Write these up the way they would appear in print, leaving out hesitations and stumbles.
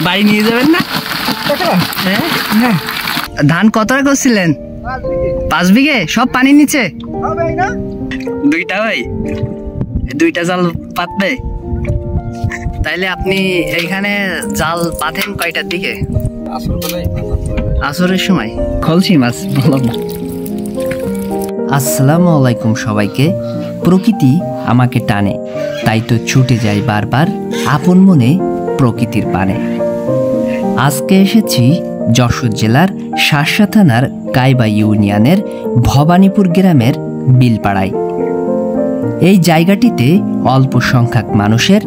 বাড়ি নিয়ে যাবেন না? হ্যাঁ। ধান কতটা করছিলেন? 5 বিঘে। সব পানি নিচে? দুইটা ভাই, দুইটা জাল পাতবে? তাইলে আপনি এইখানে জাল পাতেন কয়টার দিকে? আসরের সময়। খলসি মাছ বললাম না। আসসালামু আলাইকুম সবাইকে। প্রকৃতি আমাকে টানে, তাই তো ছুটে যাই বারবার আপন মনে প্রকৃতির পানে। আজকে এসেছি যশোর জেলার শার্শা থানার কাইবা ইউনিয়নের ভবানীপুর গ্রামের বিলপাড়ায়। এই জায়গাটিতে অল্প সংখ্যক মানুষের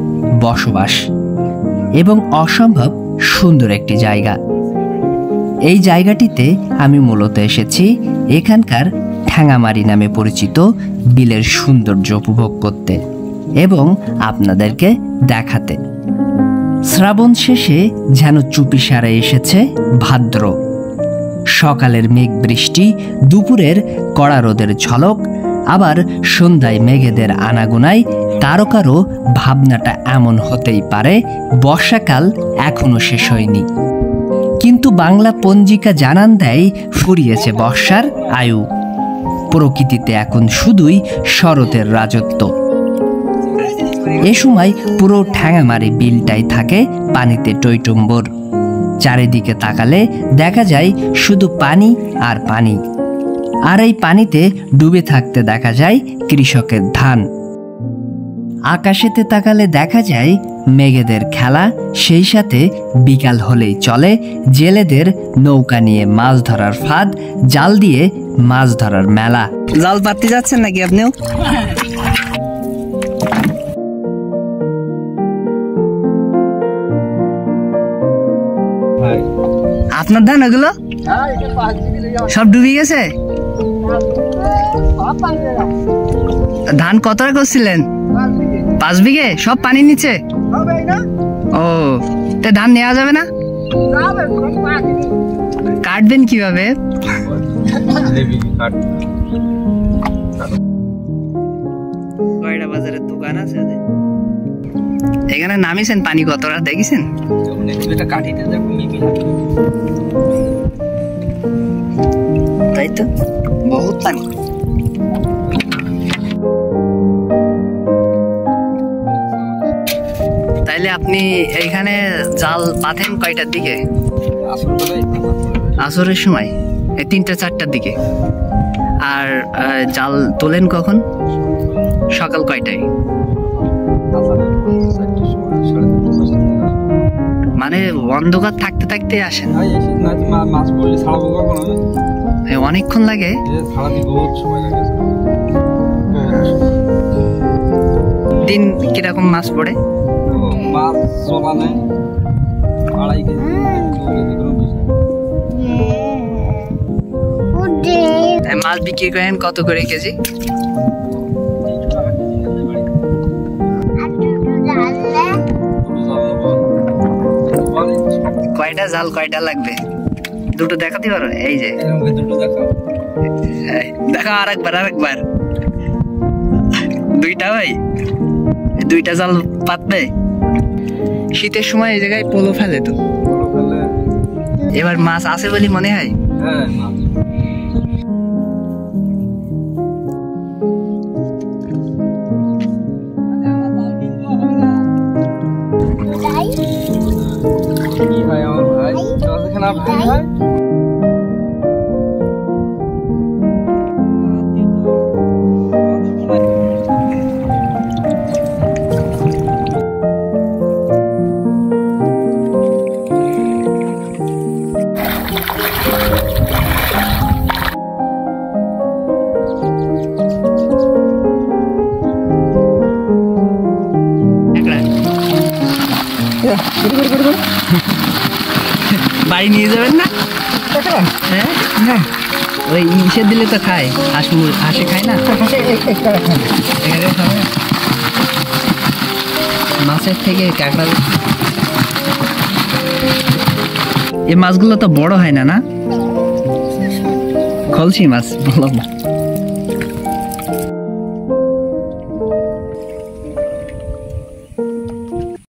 বসবাস এবং অসম্ভব সুন্দর একটি জায়গা। এই জায়গাটিতে আমি মূলত এসেছি এখানকার ঠ্যাঙামারি নামে পরিচিত বিলের সৌন্দর্য উপভোগ করতে এবং আপনাদেরকে দেখাতে। শ্রাবণ শেষে যেন চুপিসারে এসেছে ভাদ্র। সকালের মেঘ বৃষ্টি, দুপুরের কড়া রোদের ঝলক, আবার সন্ধ্যায় মেঘেদের আনাগোনায় কারো কারো ভাবনাটা এমন হতেই পারে বর্ষাকাল এখনো শেষ হয়নি, কিন্তু বাংলা পঞ্জিকা জানান দেয় ফুরিয়েছে বর্ষার আয়ু। প্রকৃতিতে এখন শুধুই শরতের রাজত্ব। এ সময় পুরো ঠ্যাঙামারি বিলটাই থাকে পানিতে টইটুম্বর। চারিদিকে তাকালে দেখা যায় শুধু পানি আর পানি, আর এই পানিতে ডুবে থাকতে দেখা যায় কৃষকের ধান। আকাশেতে তাকালে দেখা যায় মেঘেদের খেলা, সেই সাথে বিকাল হলেই চলে জেলেদের নৌকা নিয়ে মাছ ধরার ফাঁদ, জাল দিয়ে মাছ ধরার মেলা। জাল পাততে যাচ্ছেন নাকি আপনিও? আপনার ধান ওগুলো সব ডুবে গেছে? ধান কতটা করছিলেন? 5 বিঘে। সব পানি নিচে? ও, তা ধান নেওয়া যাবে না? কাটবেন কিভাবে? কয়টা বাজারের দোকান আছে এখানে? নামিয়েছেন পানি কতটা দেখেছেন? তাই তো, বহুত পানি। তাইলে আপনি এইখানে জাল পাতেন কয়টার দিকে? আসরের সময়, 3টা-4টার দিকে। আর জাল তোলেন কখন? সকাল কয়টায়? মানে অন্ধকার থাকতে থাকতে আসেন? অনেকক্ষণ লাগে? দিন কিরকম মাছ পড়ে? মাছ বিক্রি করেন কত করে কেজি? কয়টা জাল, কয়টা লাগবে? দুটো দেখাতে পারো? এই যে দেখো, আরেকবার। দুইটা ভাই, দুইটা জাল পাতবে? শীতের সময় এই জায়গায় পোলো ফেলে তো। এবার মাছ আছে বলে মনে হয়। বাড়ি নিয়ে যাবেন না? হ্যাঁ, ওই ইসে দিলে তো খায়, হাঁসে খায় না? মাছের থেকে কাঁকড়া। এই মাছগুলো তো বড় হয় না? খলসি মাছ বললাম না।